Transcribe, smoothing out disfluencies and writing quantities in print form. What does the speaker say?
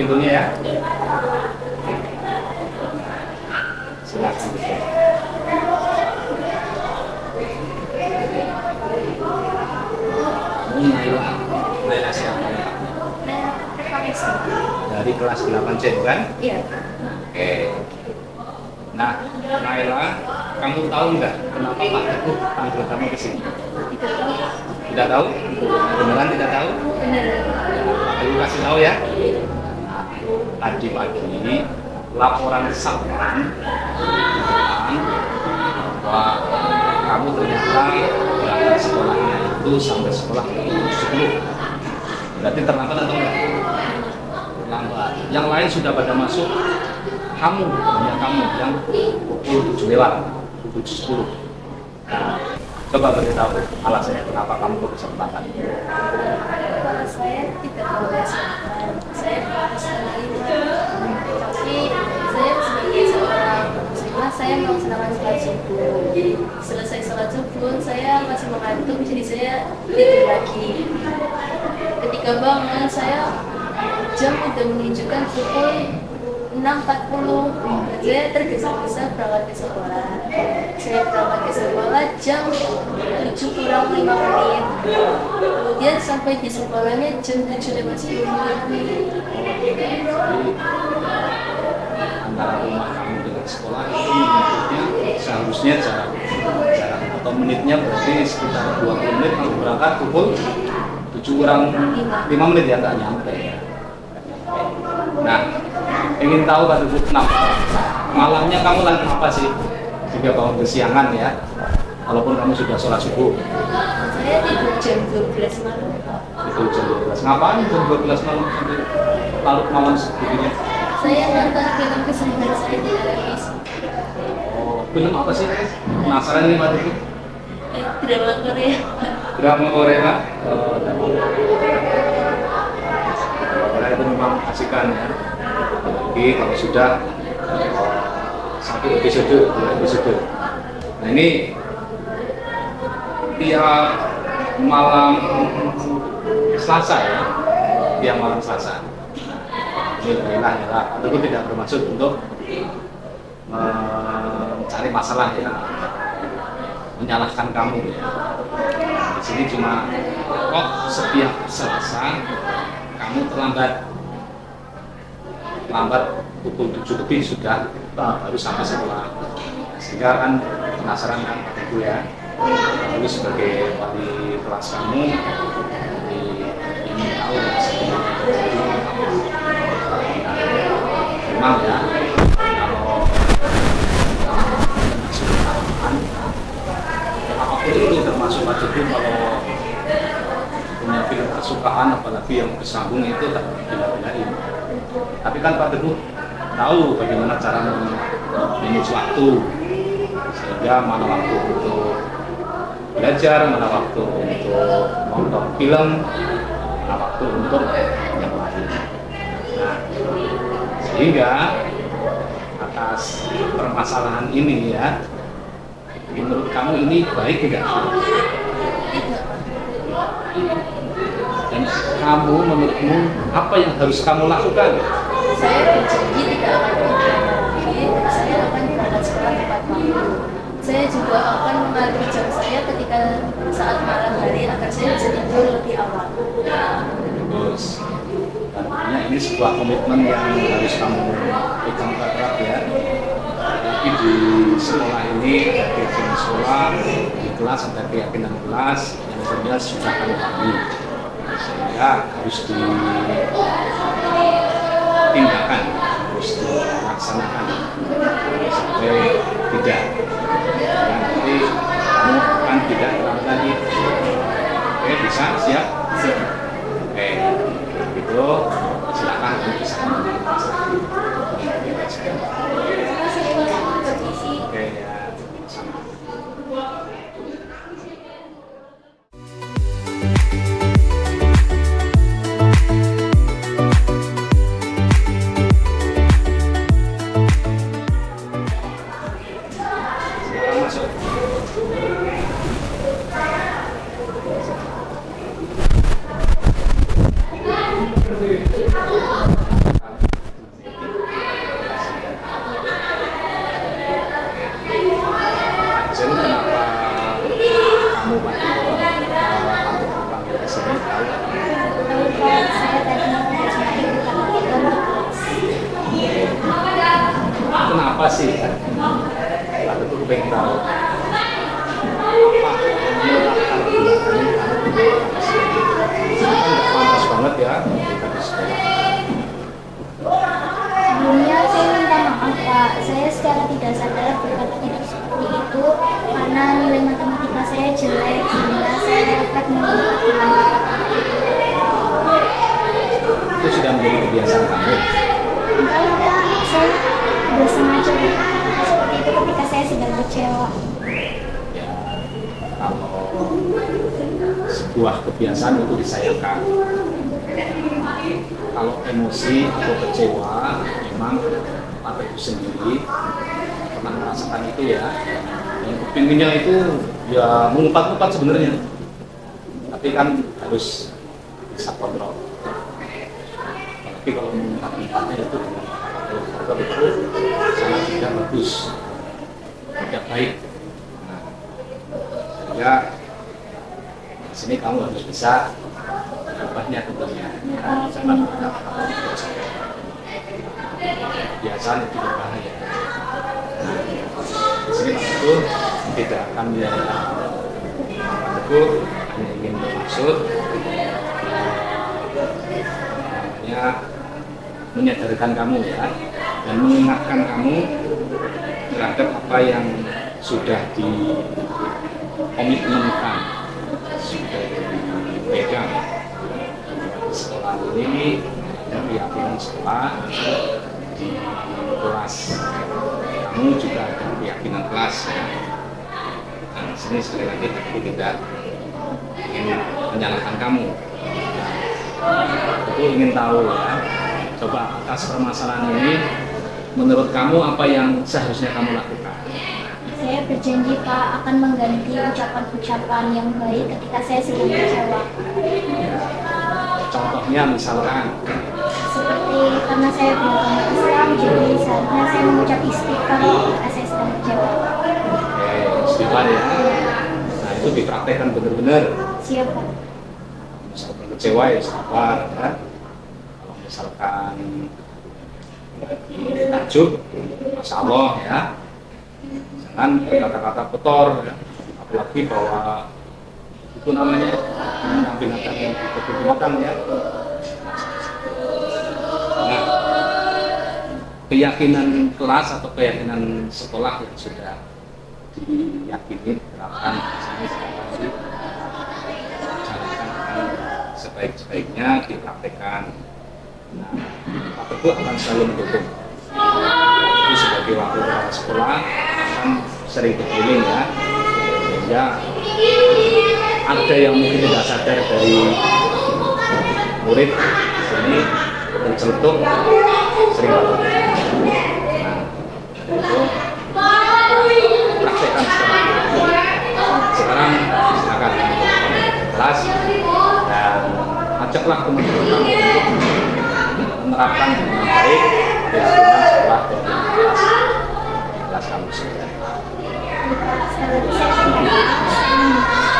pintunya ya. Silakan. Naila siapa? Dari kelas 8C kan? Iya. Oke. Nah, Naila, kamu tahu nggak kenapa Pak Teguh panggil kamu ke sini? Tidak tahu. Tidak tahu? Beneran tidak tahu? Benar. Pak Teguh kasih tahu ya. Tadi pagi laporan Satpam bilang bahwa kamu ternyata berangkat sekolahnya itu sampai sekolah pukul 10. Berarti terlambat atau enggak? Terlambat. Yang lain sudah pada masuk, kamu, hanya kamu yang pukul 7 lewat, pukul 10. Nah, coba beritahu alasannya kenapa kamu kok bisa terlambat. Kalau saya tidak boleh sekolah, saya harus menerima. Tapi saya sebagai seorang muslimah, saya melaksanakan sholat subuh. Selesai sholat subuh, saya masih mengantuk, jadi saya tidur lagi. Ketika bangun, saya jam sudah menunjukkan pukul 6.40. Saya tergesa-gesa berangkat ke sekolah. Saya berangkat ke sekolah jam 7 kurang 5 menit. Kemudian sampai di sekolahnya jam 7 lewat 10 menit. Antara rumah kamu dengan sekolah itu menurutnya seharusnya jarak atau menitnya berarti sekitar 20 menit. Kamu berangkat pukul 7 kurang 5 menit ya, nggak nyampe. Nah, ingin tahu Pak Teguh kenapa malamnya kamu lagi apa sih jika bangun kesiangan ya, walaupun kamu sudah sholat subuh? Saya tidur jam 12 malam. Itu jam 12. Ngapain jam 12 malam sampai larut malam sebegini? Saya nonton film kesayangan saya di televisi. Oh, film apa sih? Penasaran nih Pak Teguh. Drama Korea. Drama Korea. Oh, drama Korea itu memang asyikan ya. Oke, kalau sudah satu episode, 2 episode. Nah ini tiap malam Selasa ya, tiap malam Selasa. Ini Naila, tentu tidak bermaksud untuk mencari masalah ya, menyalahkan kamu ya. Di sini cuma kok setiap Selasa kamu terlambat pukul 7 lebih sudah baru sampai sekolah, sehingga kan penasaran kan Ibu ya. Lalu sebagai wali kelas kamu ingin tahu ya sebelum terjadi memang ya, kalau apapun itu termasuk Pak Teguh kalau punya film kesukaan apalagi yang bersambung itu tak bila-bilain. Tapi kan Pak Teguh tahu bagaimana cara memanage waktu, sehingga mana waktu untuk belajar, mana waktu untuk nonton film, mana waktu untuk yang lain. Nah, sehingga atas permasalahan ini ya, menurut kamu ini baik tidak? Dan kamu menurutmu apa yang harus kamu lakukan? Saya berjanji tidak akan berjalan lagi. Saya akan berangkat sekolah tepat waktu. Saya juga akan mengatur jam saya ketika saat malam hari agar saya bisa tidur lebih awal. Terus, artinya ini sebuah komitmen yang harus kamu pegang erat ya. Tapi di sekolah ini, keyakinan sekolah, di kelas ada keyakinan kelas yang sebenarnya sudah kamu pahami, sehingga harus ditinggalkan, harus dilaksanakan sampai tidak. Nanti kamu akan tidak telat lagi. Oke, bisa? Siap? Siap. Oke, itu silakan bisa. Oke ya, sama. Silakan masuk. apa sih? Pak Teguh pengen tahu apa melatar belakangnya kamu di kelas ini. Kan nggak pantas banget ya kita di sekolah. Sebelumnya saya minta maaf Pak, saya secara tidak sadar berkata tidak seperti itu karena nilai matematika saya jelek sehingga saya dapat menggunakan Itu sudah menjadi kebiasaan kamu. enggak Pak, saya bersengaja berkata seperti itu ketika saya sedang kecewa. Ya, kalau sebuah kebiasaan itu disayangkan. Kalau emosi atau kecewa, memang Pak Teguh sendiri pernah merasakan itu ya. Yang kepinginnya itu ya mengumpat-ngumpat sebenarnya, tapi kan harus bisa kontrol. Tapi kalau mengumpat-ngumpatnya itu betul-betul sangat tidak bagus, tidak baik. Nah, sehingga di sini kamu harus bisa ubahnya tentunya. Nah, jangan kebiasaan itu berbahaya. Nah, di sini Pak Teguh tidak akan menyalahkan. Pak Teguh hanya ingin bermaksud namanya menyadarkan kamu ya, dan mengingatkan kamu terhadap apa yang sudah dikomitmenkan, sudah dipegang. Sekolah ini ada keyakinan sekolah, di kelas kamu juga ada keyakinan kelas ya. Nah, di sini sekali lagi aku tidak ingin menyalahkan kamu. Aku ingin tahu ya, coba atas permasalahan ini menurut kamu apa yang seharusnya kamu lakukan? Saya berjanji Pak akan mengganti ucapan-ucapan yang baik ketika saya sedang kecewa. Contohnya misalkan Seperti karena saya beragama Islam, jadi seharusnya saya mengucap istighfar ketika saya sedang kecewa. istighfar ya. Nah itu dipraktekkan benar-benar. Siap Pak. Misalkan kecewa ya istighfar ya. Kalau misalkan lagi takjub, Masya Allah ya. Jangan berkata-kata kotor ya. Apalagi bahwa itu namanya binatang yang dikebun binatang ya. Nah, keyakinan kelas atau keyakinan sekolah yang sudah diyakini diterapkan di sini sekarang dijalankan dengan sebaik-baiknya dipraktekkan. Nah, Pak Teguh akan selalu mendukung. Itu sebagai wakil kepala sekolah akan sering berkeliling ya, sehingga ada yang mungkin tidak sadar dari murid sini tercelutuk sering banget. Nah, itu praktekkan sekarang silakan kelas dan ajaklah teman-teman kamu untuk menerapkan dengan baik keyakinan sekolah dan kelas kamu sendiri. Sekali lagi saya terima kasih.